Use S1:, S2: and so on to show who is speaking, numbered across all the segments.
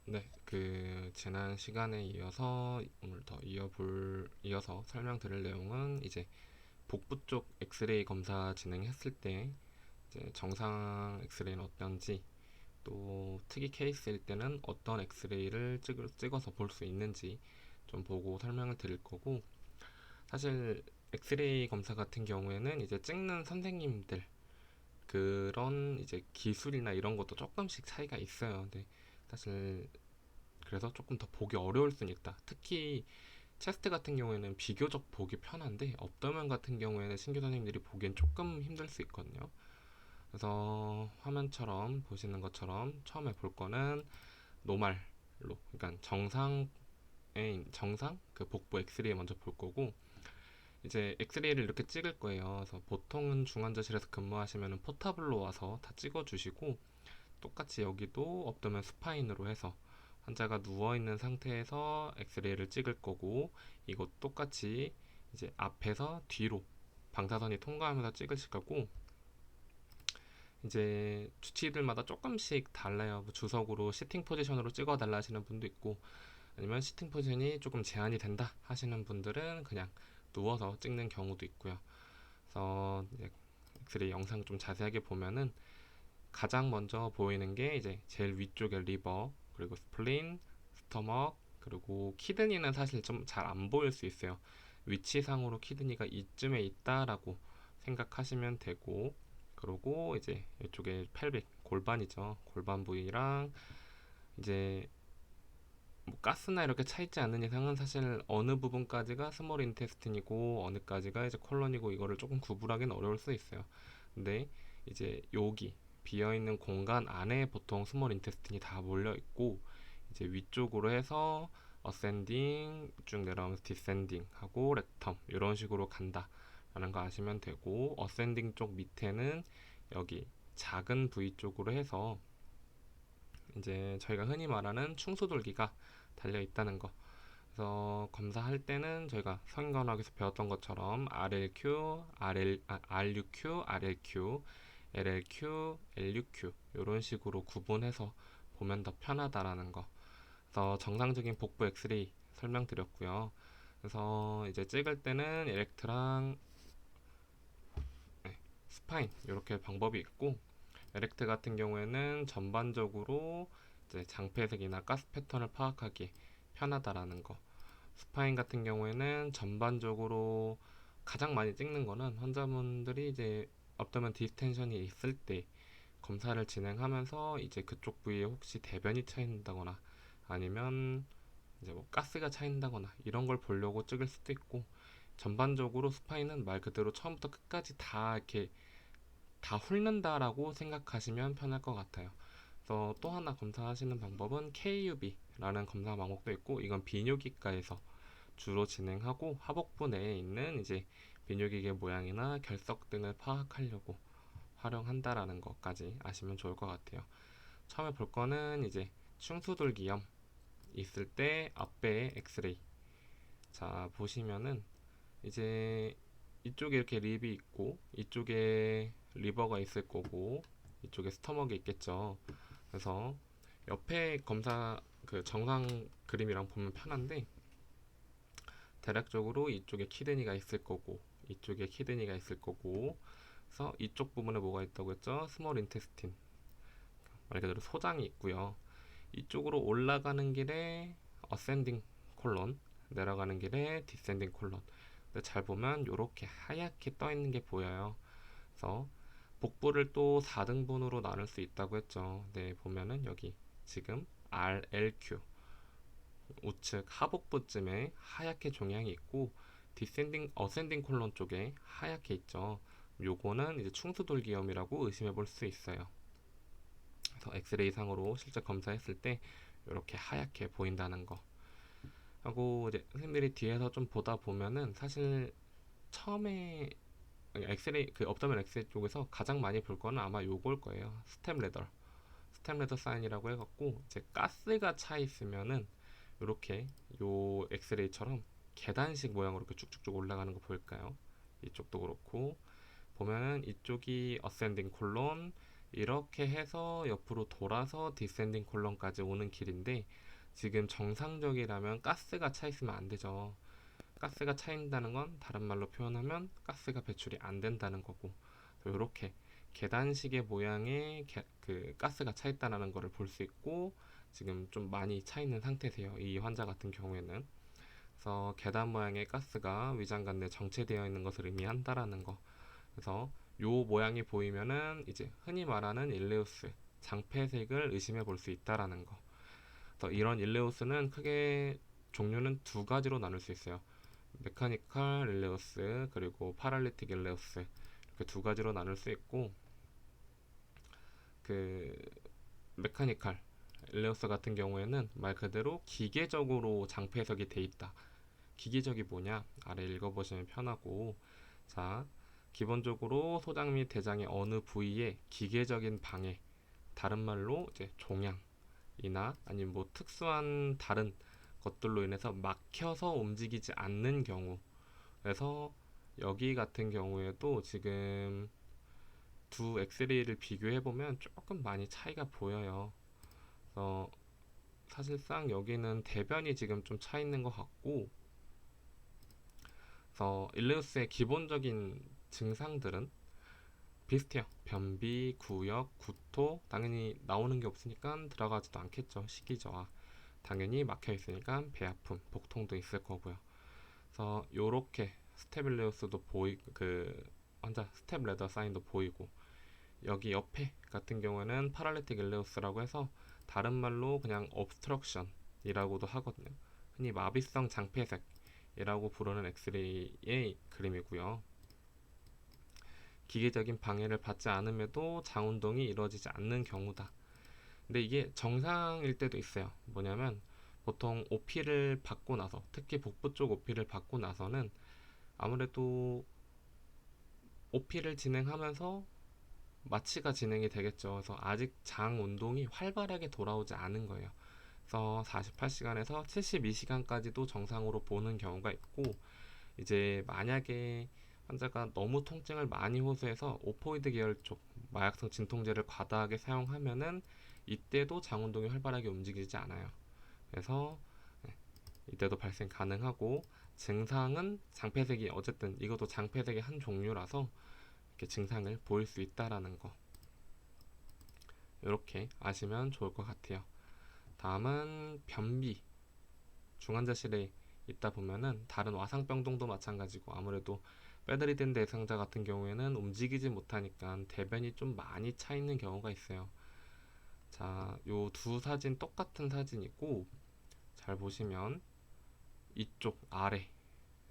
S1: 네, 그 지난 시간에 이어서 오늘 더 이어서 설명드릴 내용은 이제 복부 쪽 엑스레이 검사 진행했을 때 이제 정상 엑스레이는 어떤지, 또 특이 케이스일 때는 어떤 엑스레이를 찍어서 볼 수 있는지 좀 보고 설명을 드릴 거고, 사실 엑스레이 검사 같은 경우에는 이제 찍는 선생님들 그런 이제 기술이나 이런 것도 조금씩 차이가 있어요. 근데 사실 그래서 조금 더 보기 어려울 수는 있다. 특히 체스트 같은 경우에는 비교적 보기 편한데 업도면 같은 경우에는 신규 선생님들이 보기엔 조금 힘들 수 있거든요. 그래서 화면처럼 보시는 것처럼 처음에 볼 거는 노말로, 그러니까 정상 그 복부 엑스레이 먼저 볼 거고, 이제 엑스레이를 이렇게 찍을 거예요. 그래서 보통은 중환자실에서 근무하시면 포타블로 와서 다 찍어 주시고, 똑같이 여기도 업도면 스파인으로 해서 환자가 누워있는 상태에서 엑스레이를 찍을 거고, 이것 똑같이 이제 앞에서 뒤로 방사선이 통과하면서 찍으실 거고, 이제 주치의들마다 조금씩 달라요. 뭐 주석으로 시팅 포지션으로 찍어 달라 하시는 분도 있고, 아니면 시팅 포지션이 조금 제한이 된다 하시는 분들은 그냥 누워서 찍는 경우도 있고요. 그래서 이제 엑스레이 영상 좀 자세하게 보면은 가장 먼저 보이는 게 이제 제일 위쪽에 리버, 그리고 스플린, 스토먹, 그리고 키드니는 사실 좀 잘 안 보일 수 있어요. 위치상으로 키드니가 이쯤에 있다라고 생각하시면 되고, 그리고 이제 이쪽에 펠빅, 골반이죠. 골반 부위랑 이제 뭐 가스나 이렇게 차 있지 않는 이상은 사실 어느 부분까지가 스몰 인테스틴이고 어느까지가 이제 콜론이고 이거를 조금 구분하기는 어려울 수 있어요. 근데 이제 여기 비어 있는 공간 안에 보통 스몰 인테스틴이 다 몰려 있고, 이제 위쪽으로 해서 어센딩 쭉 내려오면서 디센딩 하고 렉텀 이런 식으로 간다라는 거 아시면 되고, 어센딩 쪽 밑에는 여기 작은 부위 쪽으로 해서 이제 저희가 흔히 말하는 충수돌기가 달려 있다는 거. 그래서 검사할 때는 저희가 성인과학에서 배웠던 것처럼 RLQ, RUQ, RLQ, LLQ, LUQ 이런 식으로 구분해서 보면 더 편하다라는 거. 그래서 정상적인 복부 엑스레이 설명드렸고요. 그래서 이제 찍을 때는 에렉트랑 스파인 이렇게 방법이 있고, 에렉트 같은 경우에는 전반적으로 이제 장폐색이나 가스 패턴을 파악하기 편하다라는 거. 스파인 같은 경우에는 전반적으로 가장 많이 찍는 거는 환자분들이 이제 업도면 디스텐션이 있을 때 검사를 진행하면서 이제 그쪽 부위에 혹시 대변이 차 있다거나 아니면 이제 뭐 가스가 차 있다거나 이런 걸 보려고 찍을 수도 있고, 전반적으로 스파인은 말 그대로 처음부터 끝까지 다 이렇게 다 훑는다라고 생각하시면 편할 것 같아요. 그래서 또 하나 검사하시는 방법은 KUB라는 검사 방법도 있고, 이건 비뇨기과에서 주로 진행하고 하복부 내에 있는 이제 비뇨기계 모양이나 결석 등을 파악하려고 활용한다라는 것까지 아시면 좋을 것 같아요. 처음에 볼 거는 이제 충수돌기염 있을 때 앞배의 엑스레이. 자, 보시면은 이제 이쪽에 이렇게 립이 있고 이쪽에 리버가 있을 거고 이쪽에 스토머가 있겠죠. 그래서 옆에 검사 그 정상 그림이랑 보면 편한데, 대략적으로 이쪽에 키드니가 있을 거고 이쪽에 키드니가 있을 거고, 그래서 이쪽 부분에 뭐가 있다고 했죠? 스몰 인테스틴, 말 그대로 소장이 있고요. 이쪽으로 올라가는 길에 어센딩 콜론, 내려가는 길에 디센딩 콜론. 근데 잘 보면 이렇게 하얗게 떠 있는 게 보여요. 그래서 복부를 또 4등분으로 나눌 수 있다고 했죠. 네, 보면은 여기 지금 RLQ 우측 하복부쯤에 하얗게 종양이 있고, 어센딩 콜론 쪽에 하얗게 있죠. 요거는 이제 충수돌기염이라고 의심해 볼 수 있어요. 그래서 엑스레이 상으로 실제 검사했을 때 이렇게 하얗게 보인다는 거 하고, 이제 선생님들이 뒤에서 좀 보다 보면은 사실 처음에 엑스레이 그 업다면 엑스레이 쪽에서 가장 많이 볼 거는 아마 요걸 거예요. 스템 레더 사인이라고 해갖고, 이제 가스가 차 있으면은 이렇게 요 엑스레이처럼 계단식 모양으로 이렇게 쭉쭉쭉 올라가는 거 보일까요? 이쪽도 그렇고 보면은 이쪽이 어센딩 콜론, 이렇게 해서 옆으로 돌아서 디센딩 콜론까지 오는 길인데, 지금 정상적이라면 가스가 차 있으면 안 되죠. 가스가 차 있다는 건 다른 말로 표현하면 가스가 배출이 안 된다는 거고, 이렇게 계단식의 모양의 그 가스가 차 있다는 거를 볼 수 있고, 지금 좀 많이 차 있는 상태세요, 이 환자 같은 경우에는. 그래서 계단 모양의 가스가 위장관 내 정체되어 있는 것을 의미한다라는 거. 그래서 요 모양이 보이면은 이제 흔히 말하는 일레우스, 장폐색을 의심해 볼 수 있다라는 거. 그래서 이런 일레우스는 크게 종류는 두 가지로 나눌 수 있어요. 메카니컬 일레우스 그리고 파랄리틱 일레우스, 이렇게 두 가지로 나눌 수 있고, 그 메카니컬 일레우스 같은 경우에는 말 그대로 기계적으로 장폐석이 돼 있다. 기계적이 뭐냐? 아래 읽어보시면 편하고, 자, 기본적으로 소장 및 대장의 어느 부위에 기계적인 방해, 다른 말로 이제 종양이나 아니면 뭐 특수한 다른 것들로 인해서 막혀서 움직이지 않는 경우. 그래서 여기 같은 경우에도 지금 두 엑스레이를 비교해 보면 조금 많이 차이가 보여요. 그래서 사실상 여기는 대변이 지금 좀 차 있는 것 같고, 그래서 일레우스의 기본적인 증상들은 비슷해요. 변비, 구역, 구토, 당연히 나오는 게 없으니까 들어가지도 않겠죠. 식이 저하, 당연히 막혀 있으니까 배 아픔, 복통도 있을 거고요. 그래서 요렇게 스테빌레우스도 그 환자 스텝 레더 사인도 보이고, 여기 옆에 같은 경우에는 파랄리틱 일레우스라고 해서 다른 말로 그냥 obstruction이라고도 하거든요. 흔히 마비성 장폐색이라고 부르는 엑스레이의 그림이고요. 기계적인 방해를 받지 않음에도 장운동이 이루어지지 않는 경우다. 근데 이게 정상일 때도 있어요. 뭐냐면 보통 OP를 받고 나서, 특히 복부 쪽 OP를 받고 나서는 아무래도 OP를 진행하면서 마취가 진행이 되겠죠. 그래서 아직 장 운동이 활발하게 돌아오지 않은 거예요. 그래서 48시간에서 72시간까지도 정상으로 보는 경우가 있고, 이제 만약에 환자가 너무 통증을 많이 호소해서 오포이드 계열 쪽 마약성 진통제를 과다하게 사용하면은 이때도 장 운동이 활발하게 움직이지 않아요. 그래서 네, 이때도 발생 가능하고, 증상은 장폐색이 어쨌든 이것도 장폐색의 한 종류라서 이렇게 증상을 보일 수 있다라는 거, 이렇게 아시면 좋을 것 같아요. 다음은 변비. 중환자실에 있다 보면은 다른 와상병동도 마찬가지고, 아무래도 빼드리든 대상자 같은 경우에는 움직이지 못하니까 대변이 좀 많이 차 있는 경우가 있어요. 자, 요 두 사진 똑같은 사진이고, 잘 보시면 이쪽 아래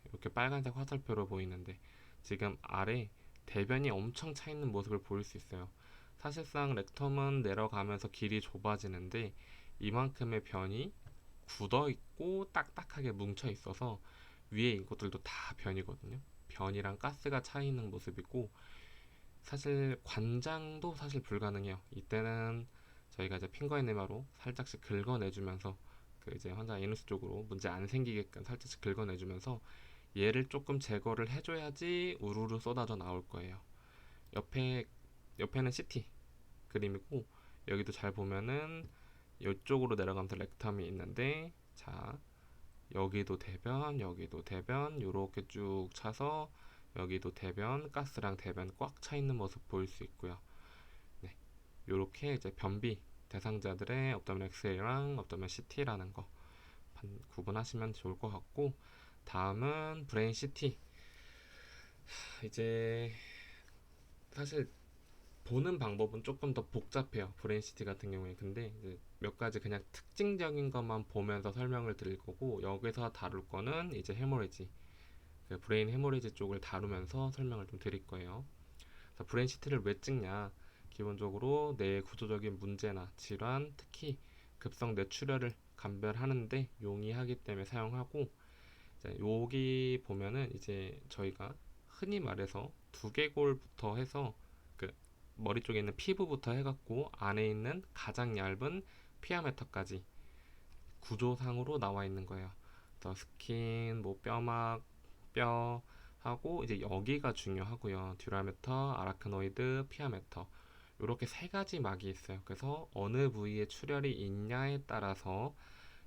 S1: 이렇게 빨간색 화살표로 보이는데, 지금 아래 대변이 엄청 차 있는 모습을 보일 수 있어요. 사실상 렉텀은 내려가면서 길이 좁아지는데 이만큼의 변이 굳어 있고 딱딱하게 뭉쳐 있어서 위에 이것들도 다 변이거든요. 변이랑 가스가 차 있는 모습이고, 사실 관장도 사실 불가능해요. 이때는 저희가 이제 핑거 에네마로 살짝씩 긁어내주면서 그 이제 환자 이누스 쪽으로 문제 안 생기게끔 살짝씩 긁어내주면서 얘를 조금 제거를 해줘야지 우르르 쏟아져 나올 거예요. 옆에는 CT 그림이고, 여기도 잘 보면은 이쪽으로 내려가면서 렉텀이 있는데, 자, 여기도 대변, 여기도 대변, 요렇게 쭉 차서 여기도 대변, 가스랑 대변 꽉 차 있는 모습 보일 수 있고요. 네, 요렇게 이제 변비 대상자들의 업도면 엑스레이랑 업도면 CT라는 거 구분하시면 좋을 것 같고, 다음은 브레인 CT. 이제 사실 보는 방법은 조금 더 복잡해요, 브레인 CT 같은 경우에. 근데 이제 몇 가지 그냥 특징적인 것만 보면서 설명을 드릴 거고, 여기서 다룰 거는 이제 헤모레지, 그 브레인 헤모레지 쪽을 다루면서 설명을 좀 드릴 거예요. 그래서 브레인 CT를 왜 찍냐? 기본적으로 뇌의 구조적인 문제나 질환, 특히 급성 뇌출혈을 감별하는데 용이하기 때문에 사용하고, 여기 보면은 이제 저희가 흔히 말해서 두개골부터 해서 그 머리 쪽에 있는 피부부터 해갖고 안에 있는 가장 얇은 피아메터까지 구조상으로 나와 있는 거예요. 그래서 스킨, 뭐 뼈막, 뼈 하고 이제 여기가 중요하고요. 듀라메터, 아라크노이드, 피아메터, 이렇게 세 가지 막이 있어요. 그래서 어느 부위에 출혈이 있냐에 따라서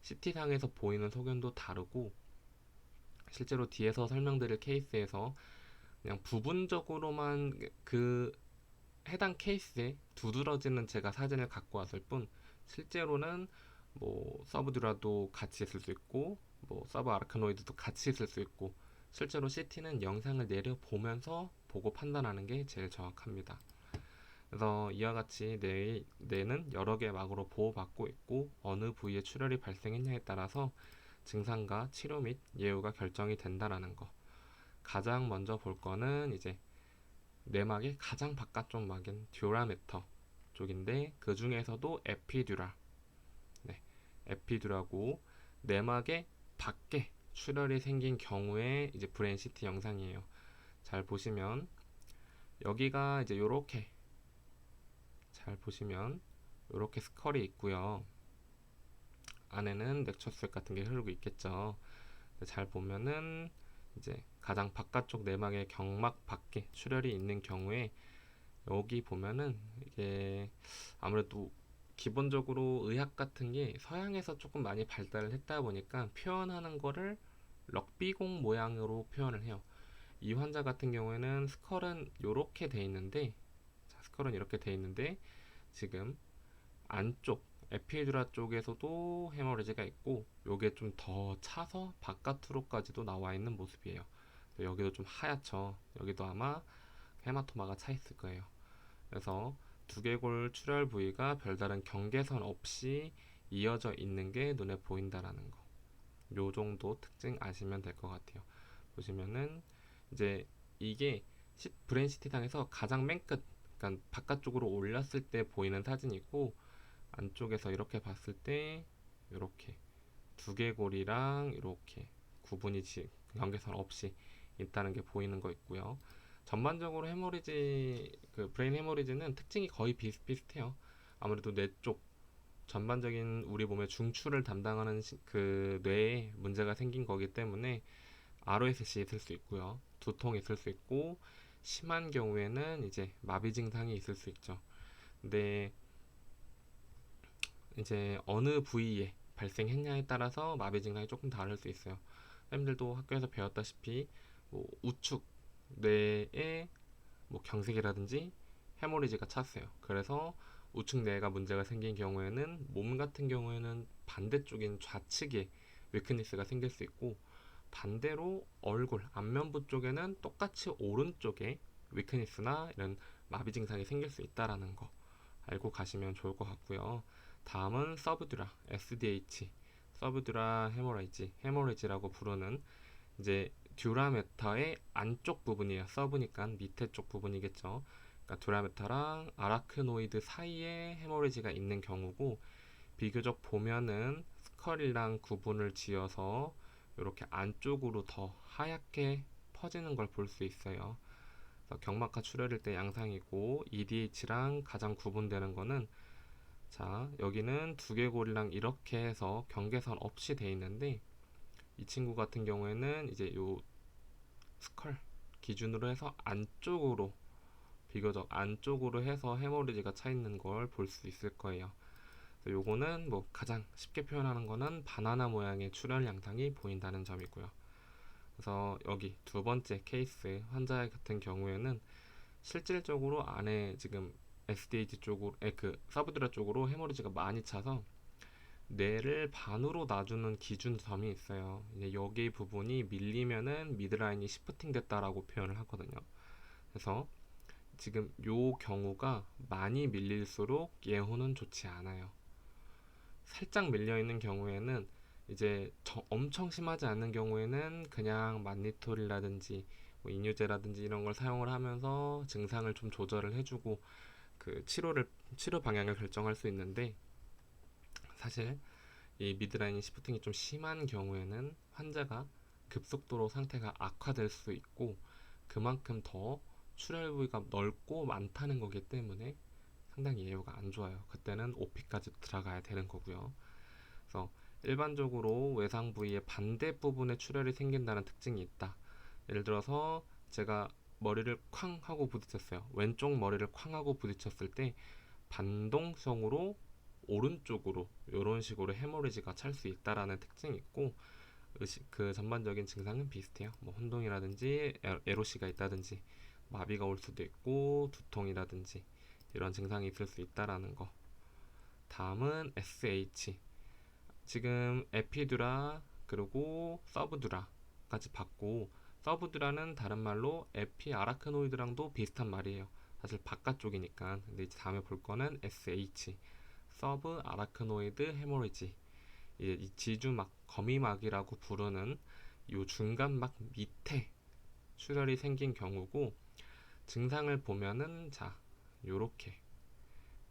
S1: CT상에서 보이는 소견도 다르고, 실제로 뒤에서 설명드릴 케이스에서 그냥 부분적으로만 그 해당 케이스에 두드러지는 제가 사진을 갖고 왔을 뿐, 실제로는 뭐 서브듀라도 같이 있을 수 있고 뭐 서브 아르카노이드도 같이 있을 수 있고, 실제로 CT는 영상을 내려 보면서 보고 판단하는 게 제일 정확합니다. 그래서 이와 같이 뇌는 여러 개의 막으로 보호받고 있고, 어느 부위에 출혈이 발생했냐에 따라서 증상과 치료 및 예후가 결정이 된다라는 거. 가장 먼저 볼 거는 이제 내막의 가장 바깥쪽 막인 듀라메터 쪽인데, 그 중에서도 에피듀랄, 네, 에피듀라고 내막의 밖에 출혈이 생긴 경우에 이제 브레인 CT 영상이에요. 잘 보시면 여기가 이제 요렇게, 잘 보시면 요렇게 스컬이 있고요. 안에는 넥처스 같은 게 흐르고 있겠죠. 잘 보면은 이제 가장 바깥쪽 내막의 경막 밖에 출혈이 있는 경우에, 여기 보면은 이게 아무래도 기본적으로 의학 같은 게 서양에서 조금 많이 발달을 했다 보니까 표현하는 거를 럭비공 모양으로 표현을 해요. 이 환자 같은 경우에는 스컬은 이렇게 돼 있는데, 자, 스컬은 이렇게 돼 있는데 지금 안쪽 에피듀라 쪽에서도 헤머리지가 있고, 요게 좀 더 차서 바깥으로까지도 나와 있는 모습이에요. 여기도 좀 하얗죠. 여기도 아마 헤마토마가 차 있을 거예요. 그래서 두개골 출혈 부위가 별다른 경계선 없이 이어져 있는 게 눈에 보인다라는 거. 요 정도 특징 아시면 될 것 같아요. 보시면은 이제 이게 브레인 CT상에서 가장 맨 끝, 그러니까 바깥쪽으로 올렸을 때 보이는 사진이고, 안쪽에서 이렇게 봤을 때 이렇게 두개골이랑 이렇게 구분이 경계선 없이 있다는 게 보이는 거 있고요. 전반적으로 헤모리지, 그 브레인 헤모리지는 특징이 거의 비슷비슷해요. 아무래도 뇌 쪽, 전반적인 우리 몸의 중추를 담당하는 그 뇌에 문제가 생긴 거기 때문에 ROSC 있을 수 있고요. 두통 있을 수 있고, 심한 경우에는 이제 마비 증상이 있을 수 있죠. 근데 이제 어느 부위에 발생했냐에 따라서 마비 증상이 조금 다를 수 있어요. 선생님들도 학교에서 배웠다시피 뭐 우측 뇌에 뭐 경색이라든지 헤모리지가 찼어요. 그래서 우측 뇌가 문제가 생긴 경우에는 몸 같은 경우에는 반대쪽인 좌측에 위크니스가 생길 수 있고, 반대로 얼굴 안면부 쪽에는 똑같이 오른쪽에 위크니스나 이런 마비 증상이 생길 수 있다라는 거 알고 가시면 좋을 것 같고요. 다음은 서브듀라, SDH, 서브듀라 헤모레지라고 부르는 이제 듀라메타의 안쪽 부분이에요. 서브니까 밑에 쪽 부분이겠죠. 그러니까 듀라메타랑 아라크노이드 사이에 헤모레지가 있는 경우고, 비교적 보면은 스컬이랑 구분을 지어서 이렇게 안쪽으로 더 하얗게 퍼지는 걸 볼 수 있어요. 경막하 출혈일 때 양상이고, EDH랑 가장 구분되는 거는, 자, 여기는 두개골이랑 이렇게 해서 경계선 없이 돼 있는데, 이 친구 같은 경우에는 이제 요 스컬 기준으로 해서 안쪽으로, 비교적 안쪽으로 해서 헤모리지가 차 있는 걸 볼 수 있을 거예요. 요거는 뭐 가장 쉽게 표현하는 거는 바나나 모양의 출혈 양상이 보인다는 점이고요. 그래서 여기 두 번째 케이스 환자 같은 경우에는 실질적으로 안에 지금 SDH 쪽으로, 그 서브드라 쪽으로 헤모리지가 많이 차서 뇌를 반으로 놔주는 기준점이 있어요. 이제 여기 부분이 밀리면은 미드라인이 시프팅 됐다라고 표현을 하거든요. 그래서 지금 요 경우가 많이 밀릴수록 예후는 좋지 않아요. 살짝 밀려 있는 경우에는 이제 엄청 심하지 않는 경우에는 그냥 만니톨이라든지 뭐 이뇨제라든지 이런 걸 사용을 하면서 증상을 좀 조절을 해주고 그 치료 방향을 결정할 수 있는데, 사실 이 미드라인 시프팅이 좀 심한 경우에는 환자가 급속도로 상태가 악화될 수 있고, 그만큼 더 출혈 부위가 넓고 많다는 거기 때문에 상당히 예후가 안 좋아요. 그때는 OP까지 들어가야 되는 거고요. 그래서 일반적으로 외상 부위의 반대 부분에 출혈이 생긴다는 특징이 있다. 예를 들어서 제가 머리를 쾅 하고 부딪혔어요. 왼쪽 머리를 쾅 하고 부딪혔을 때 반동성으로 오른쪽으로 이런 식으로 헤모리지가 찰 수 있다라는 특징이 있고, 그 전반적인 증상은 비슷해요. 뭐 혼동이라든지 에로시가 있다든지 마비가 올 수도 있고 두통이라든지 이런 증상이 있을 수 있다라는 거. 다음은 SH. 지금 에피두라 그리고 서브두라까지 봤고, 서브두라는 다른 말로 에피 아라크노이드랑도 비슷한 말이에요. 사실 바깥쪽이니까. 근데 이제 다음에 볼 거는 SH, 서브 아라크노이드 헤모리지. 이제 이 지주막, 거미막이라고 부르는 이 중간막 밑에 출혈이 생긴 경우고, 증상을 보면은 자, 요렇게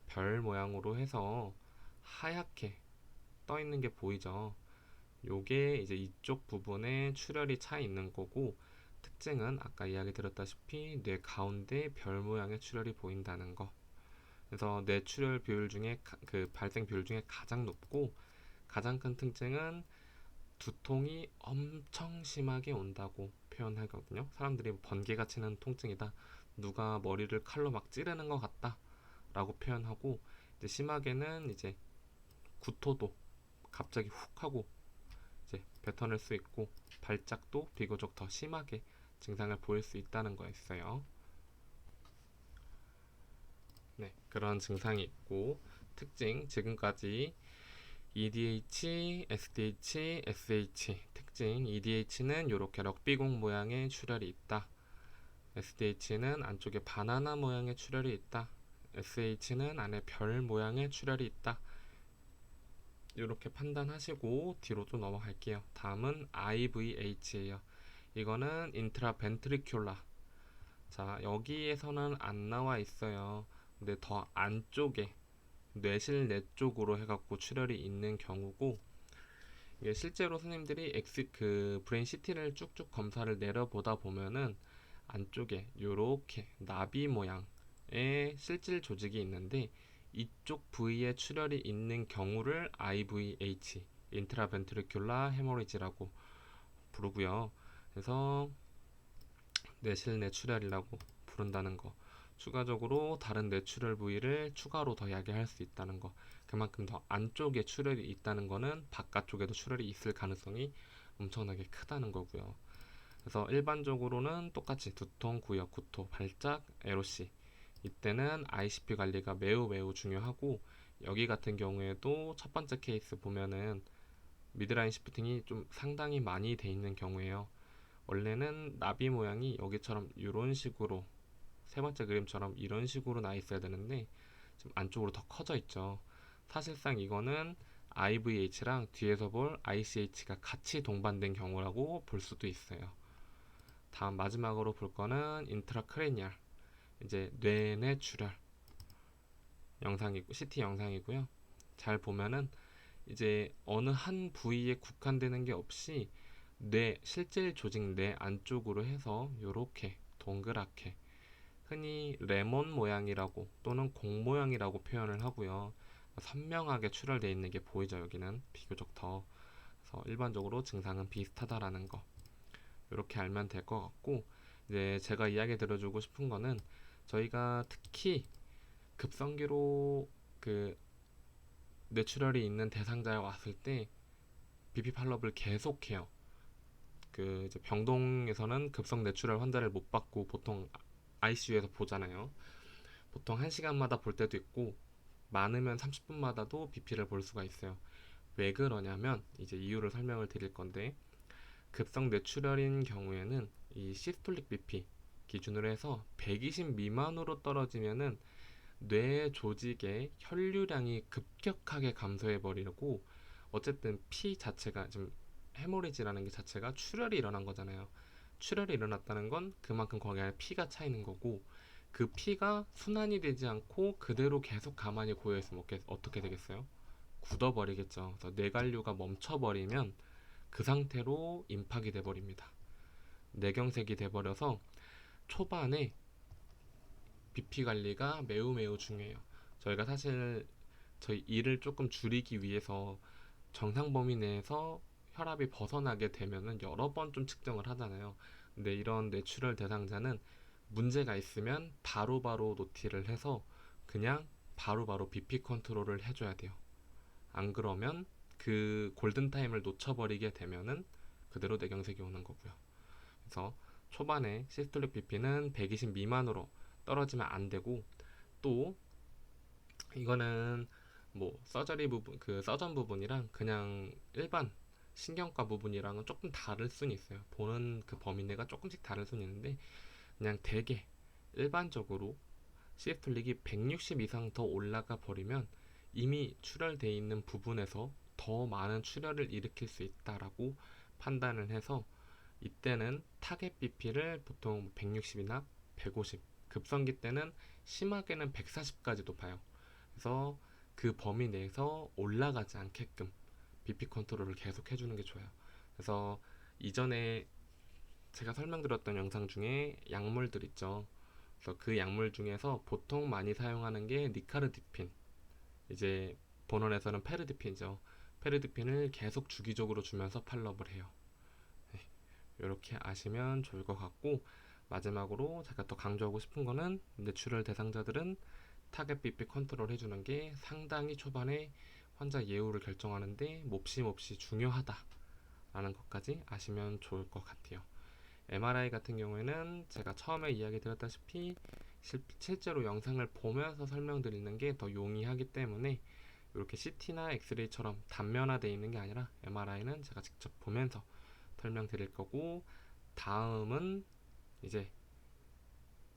S1: 별 모양으로 해서 하얗게 떠 있는 게 보이죠. 요게 이제 이쪽 부분에 출혈이 차 있는 거고, 특징은 아까 이야기 드렸다시피 뇌 가운데 별 모양의 출혈이 보인다는 거. 그래서 뇌 출혈 비율 중에 그 발생 비율 중에 가장 높고, 가장 큰 특징은 두통이 엄청 심하게 온다고 표현하거든요. 사람들이 번개가 치는 통증이다, 누가 머리를 칼로 막 찌르는 것 같다 라고 표현하고, 이제 심하게는 이제 구토도 갑자기 훅 하고 이제 뱉어낼 수 있고, 발작도 비교적 더 심하게 증상을 보일 수 있다는 거였어요. 네, 그런 증상이 있고, 특징 지금까지 EDH, SDH, SH. 특징 EDH는 이렇게 럭비공 모양의 출혈이 있다. SDH는 안쪽에 바나나 모양의 출혈이 있다. SH는 안에 별 모양의 출혈이 있다. 이렇게 판단하시고 뒤로 또 넘어갈게요. 다음은 IVH예요. 이거는 인트라벤트리큘라. 자, 여기에서는 안 나와 있어요. 근데 더 안쪽에 뇌실 내 쪽으로 해갖고 출혈이 있는 경우고, 이게 실제로 선생님들이 그 브레인 CT를 쭉쭉 검사를 내려보다 보면은 안쪽에 요렇게 나비 모양의 실질 조직이 있는데, 이쪽 부위에 출혈이 있는 경우를 IVH, 인트라벤트리큘라 헤모리지라고 부르고요. 그래서 뇌실내 출혈이라고 부른다는 거. 추가적으로 다른 뇌출혈 부위를 추가로 더 야기할 수 있다는 거. 그만큼 더 안쪽에 출혈이 있다는 거는 바깥쪽에도 출혈이 있을 가능성이 엄청나게 크다는 거고요. 그래서 일반적으로는 똑같이 두통, 구역, 구토, 발작, 에로시, 이때는 ICP 관리가 매우 매우 중요하고, 여기 같은 경우에도 첫 번째 케이스 보면은 미드라인 시프팅이 좀 상당히 많이 돼 있는 경우에요. 원래는 나비 모양이 여기처럼 이런 식으로, 세 번째 그림처럼 이런 식으로 나 있어야 되는데 지금 안쪽으로 더 커져 있죠. 사실상 이거는 IVH랑 뒤에서 볼 ICH가 같이 동반된 경우라고 볼 수도 있어요. 다음 마지막으로 볼 거는 인트라크레니얼, 이제 뇌내 출혈 영상이고 CT 영상이고요. 잘 보면은 이제 어느 한 부위에 국한되는 게 없이 뇌 실제 조직 내 안쪽으로 해서 이렇게 동그랗게, 흔히 레몬 모양이라고 또는 공 모양이라고 표현을 하고요. 선명하게 출혈되어 있는 게 보이죠. 여기는 비교적 더. 그래서 일반적으로 증상은 비슷하다라는 거, 이렇게 알면 될 것 같고, 이제 제가 이야기 드려주고 싶은 거는, 저희가 특히 급성기로 그 뇌출혈이 있는 대상자에 왔을 때 BP 팔로업을 계속해요. 그 이제 병동에서는 급성 뇌출혈 환자를 못 받고 보통 ICU에서 보잖아요. 보통 1시간마다 볼 때도 있고, 많으면 30분마다도 BP를 볼 수가 있어요. 왜 그러냐면 이제 이유를 설명을 드릴 건데, 급성 뇌출혈인 경우에는 이 시스톨릭 BP 기준으로 해서 120 미만으로 떨어지면은 뇌 조직의 혈류량이 급격하게 감소해 버리고, 어쨌든 피 자체가 좀, 헤모리지라는 게 자체가 출혈이 일어난 거잖아요. 출혈이 일어났다는 건 그만큼 거기 안에 피가 차 있는 거고, 그 피가 순환이 되지 않고 그대로 계속 가만히 고여 있으면 어떻게 되겠어요? 굳어버리겠죠. 그래서 뇌관류가 멈춰버리면 그 상태로 임팍이 돼버립니다. 뇌경색이 돼버려서 초반에 BP 관리가 매우 매우 중요해요. 저희가 사실 저희 일을 조금 줄이기 위해서 정상 범위 내에서 혈압이 벗어나게 되면은 여러 번 좀 측정을 하잖아요. 근데 이런 뇌출혈 대상자는 문제가 있으면 바로바로 노티를 해서 그냥 바로바로 BP 컨트롤을 해줘야 돼요. 안 그러면 그 골든타임을 놓쳐버리게 되면은 그대로 뇌경색이 오는 거고요. 그래서 초반에 시스톨릭 BP는 120 미만으로 떨어지면 안 되고, 또 이거는 뭐 서저리 부분, 그 서전 부분이랑 그냥 일반 신경과 부분이랑은 조금 다를 수는 있어요. 보는 그 범위 내가 조금씩 다를 수는 있는데, 그냥 대개 일반적으로 시스톨릭이 160 이상 더 올라가 버리면 이미 출혈되어 있는 부분에서 더 많은 출혈을 일으킬 수 있다라고 판단을 해서, 이때는 타겟 BP를 보통 160이나 150, 급성기 때는 심하게는 140까지도 봐요. 그래서 그 범위 내에서 올라가지 않게끔 BP 컨트롤을 계속 해주는 게 좋아요. 그래서 이전에 제가 설명드렸던 영상 중에 약물들 있죠. 그래서 그 약물 중에서 보통 많이 사용하는 게 니카르디핀, 이제 본원에서는 페르디핀이죠. 페르디핀을 계속 주기적으로 주면서 팔로업을 해요. 네, 이렇게 아시면 좋을 것 같고, 마지막으로 제가 더 강조하고 싶은 거는 뇌출혈 대상자들은 타겟 BP 컨트롤 해주는 게 상당히 초반에 환자 예후를 결정하는데 몹시 중요하다라는 것까지 아시면 좋을 것 같아요. MRI 같은 경우에는 제가 처음에 이야기 드렸다시피 실제로 영상을 보면서 설명드리는 게 더 용이하기 때문에, 이렇게 CT나 엑스레이처럼 단면화되어 있는 게 아니라 MRI는 제가 직접 보면서 설명드릴 거고, 다음은 이제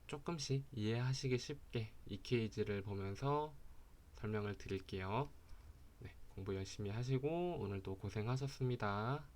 S1: 조금씩 이해하시기 쉽게 EKG를 보면서 설명을 드릴게요. 네, 공부 열심히 하시고 오늘도 고생하셨습니다.